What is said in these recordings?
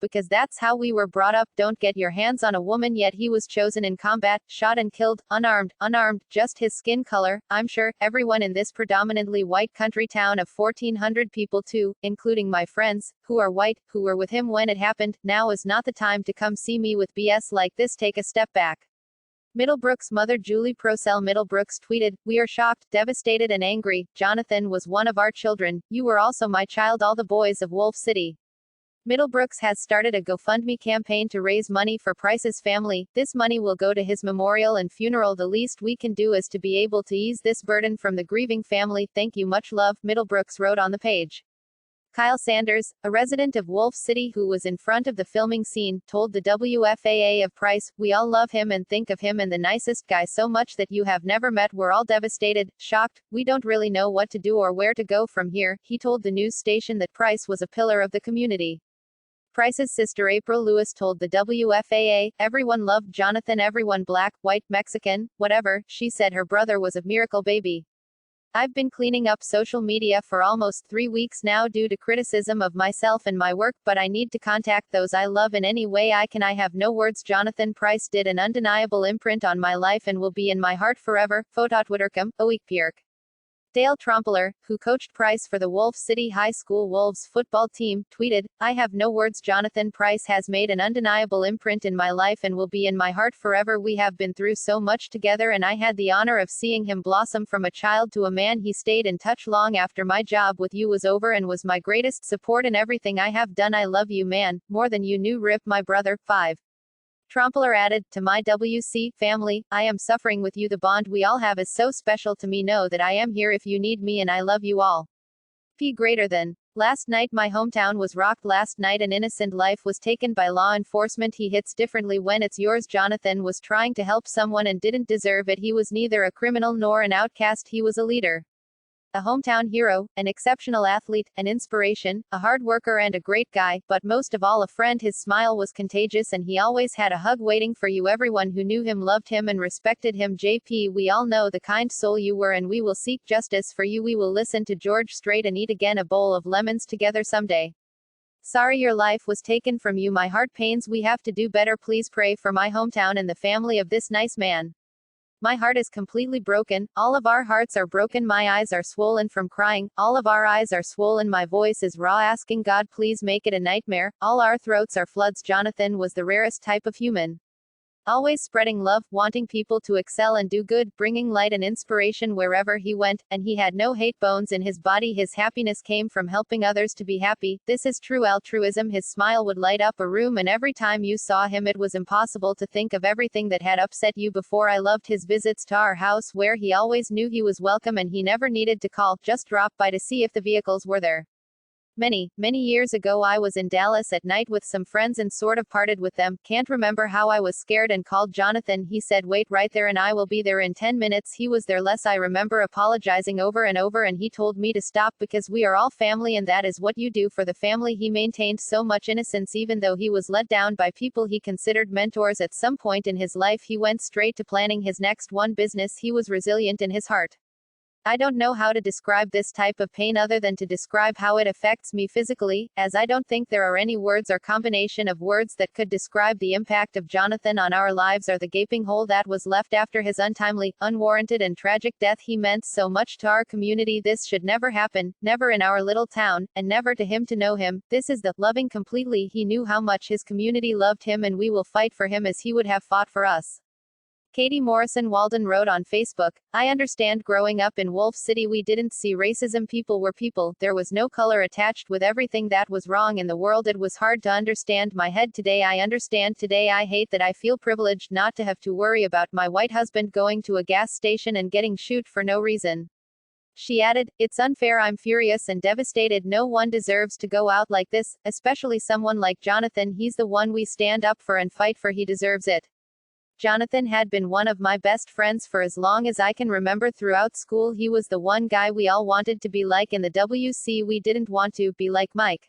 because that's how we were brought up. Don't get your hands on a woman. Yet he was chosen in combat, shot and killed, unarmed, just his skin color. I'm sure everyone in this predominantly white country town of 1,400 people too, including my friends, who are white, who were with him when it happened. Now is not the time to come see me with BS like this. Take a step back. Middlebrooks' mother Julie Procell Middlebrooks tweeted, "We are shocked, devastated and angry. Jonathan was one of our children. You were also my child. All the boys of Wolfe City." Middlebrooks has started a GoFundMe campaign to raise money for Price's family. This money will go to his memorial and funeral. The least we can do is to be able to ease this burden from the grieving family. Thank you, much love, Middlebrooks wrote on the page. Kyle Sanders, a resident of Wolfe City who was in front of the filming scene, told the WFAA of Price, "We all love him and think of him and the nicest guy so much that you have never met. We're all devastated, shocked. We don't really know what to do or where to go from here." He told the news station that Price was a pillar of the community. Price's sister April Lewis told the WFAA, "Everyone loved Jonathan, everyone, black, white, Mexican, whatever." She said her brother was a miracle baby. "I've been cleaning up social media for almost 3 weeks now due to criticism of myself and my work, but I need to contact those I love in any way I can. I have no words. Jonathan Price did an undeniable imprint on my life and will be in my heart forever." Phototwittercom, Oikpierk. Dale Trompeler, who coached Price for the Wolfe City High School Wolves football team, tweeted, "I have no words. Jonathan Price has made an undeniable imprint in my life and will be in my heart forever. We have been through so much together and I had the honor of seeing him blossom from a child to a man. He stayed in touch long after my job with you was over and was my greatest support in everything I have done. I love you, man, more than you knew. Rip, my brother." 5. Trompeler added, "To my WC family, I am suffering with you. The bond we all have is so special to me. Know that I am here if you need me and I love you all. P greater than. Last night my hometown was rocked. Last night an innocent life was taken by law enforcement. He hits differently when it's yours. Jonathan was trying to help someone and didn't deserve it. He was neither a criminal nor an outcast. He was a leader. A hometown hero, an exceptional athlete, an inspiration, a hard worker and a great guy, but most of all a friend. His smile was contagious and he always had a hug waiting for you. Everyone who knew him loved him and respected him. JP, we all know the kind soul you were and we will seek justice for you. We will listen to George Strait and eat again a bowl of lemons together someday. Sorry your life was taken from you. My heart pains. We have to do better. Please pray for my hometown and the family of this nice man. My heart is completely broken. All of our hearts are broken. My eyes are swollen from crying. All of our eyes are swollen. My voice is raw, asking God please make it a nightmare. All our throats are floods. Jonathan was the rarest type of human. Always spreading love, wanting people to excel and do good, bringing light and inspiration wherever he went, and he had no hate bones in his body. His happiness came from helping others to be happy. This is true altruism. His smile would light up a room and every time you saw him it was impossible to think of everything that had upset you before. I loved his visits to our house where he always knew he was welcome and he never needed to call, just drop by to see if the vehicles were there. Many years ago I was in Dallas at night with some friends and sort of parted with them. Can't remember how I was scared and called Jonathan. He said wait right there and I will be there in 10 minutes. He was there less. I remember apologizing over and over and he told me to stop because we are all family and that is what you do for the family. He maintained so much innocence even though he was let down by people he considered mentors. At some point in his life he went straight to planning his next one business. He was resilient in his heart. I don't know how to describe this type of pain other than to describe how it affects me physically, as I don't think there are any words or combination of words that could describe the impact of Jonathan on our lives or the gaping hole that was left after his untimely, unwarranted and tragic death. He meant so much to our community. This should never happen, never in our little town, and never to him to know him. This is the loving completely. He knew how much his community loved him and we will fight for him as he would have fought for us." Katie Morrison Walden wrote on Facebook, "I understand growing up in Wolfe City we didn't see racism. People were people. There was no color attached with everything that was wrong in the world. It was hard to understand my head. Today I understand. Today I hate that I feel privileged not to have to worry about my white husband going to a gas station and getting shot for no reason." She added, "It's unfair. I'm furious and devastated. No one deserves to go out like this, especially someone like Jonathan. He's the one we stand up for and fight for. He deserves it. Jonathan had been one of my best friends for as long as I can remember. Throughout school he was the one guy we all wanted to be like. In the WC we didn't want to be like Mike.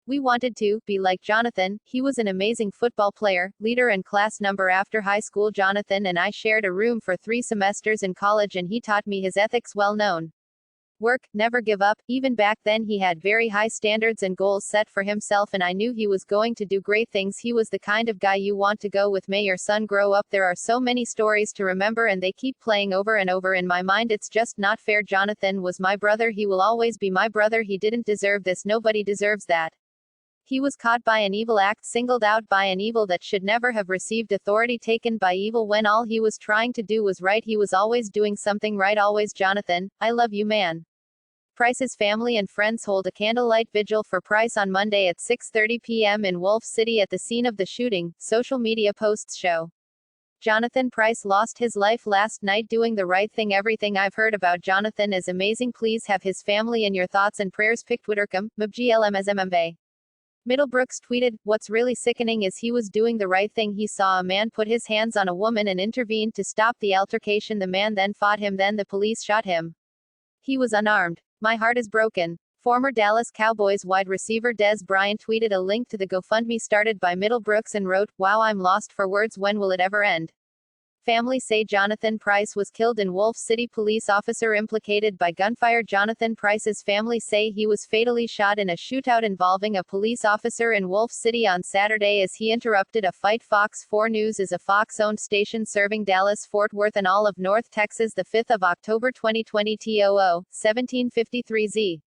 We wanted to be like Jonathan. He was an amazing football player, leader and class number after high school. Jonathan and I shared a room for 3 semesters in college and he taught me his ethics well known. work, never give up. Even back then he had very high standards and goals set for himself, and I knew he was going to do great things. He was the kind of guy you want to go with. May your son grow up. There are so many stories to remember and they keep playing over and over in my mind. It's just not fair. Jonathan was my brother. He will always be my brother. He didn't deserve this. Nobody deserves that. He was caught by an evil act, singled out by an evil that should never have received authority, taken by evil when all he was trying to do was right. He was always doing something right, always. Jonathan, I love you, man. Price's family and friends hold a candlelight vigil for Price on Monday at 6:30 p.m. in Wolfe City at the scene of the shooting, social media posts show. Jonathan Price lost his life last night doing the right thing. Everything I've heard about Jonathan is amazing. Please have his family in your thoughts and prayers. Pick Twittercom, MBGLMSMMV. Middlebrooks tweeted, "What's really sickening is he was doing the right thing. He saw a man put his hands on a woman and intervened to stop the altercation. The man then fought him, then the police shot him. He was unarmed. My heart is broken." Former Dallas Cowboys wide receiver Dez Bryant tweeted a link to the GoFundMe started by Middlebrooks and wrote, "Wow, I'm lost for words. When will it ever end?" Family say Jonathan Price was killed in Wolfe City. Police officer implicated by gunfire. Jonathan Price's family say he was fatally shot in a shootout involving a police officer in Wolfe City on Saturday as he interrupted a fight. Fox 4 News is a Fox-owned station serving Dallas, Fort Worth, and all of North Texas. The 5th of October 2020 TOO, 1753Z.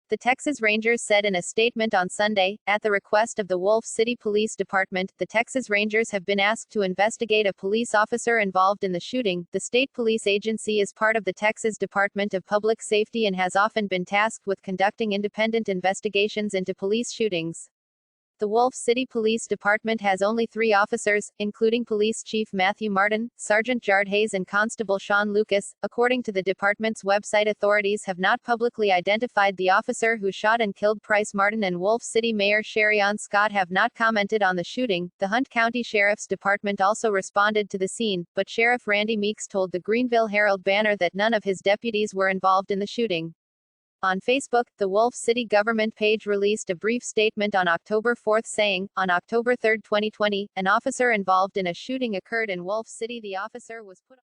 The Texas Rangers said in a statement on Sunday, at the request of the Wolfe City Police Department, the Texas Rangers have been asked to investigate a police officer involved in the shooting. The state police agency is part of the Texas Department of Public Safety and has often been tasked with conducting independent investigations into police shootings. The Wolfe City Police Department has only 3 officers, including Police Chief Matthew Martin, Sergeant Jard Hayes, and Constable Sean Lucas. According to the department's website, authorities have not publicly identified the officer who shot and killed Price. Martin and Wolfe City Mayor Sherrion Scott have not commented on the shooting. The Hunt County Sheriff's Department also responded to the scene, but Sheriff Randy Meeks told the Greenville Herald-Banner that none of his deputies were involved in the shooting. On Facebook, the Wolfe City government page released a brief statement on October 4 saying, "On October 3, 2020, an officer involved in a shooting occurred in Wolfe City. The officer was put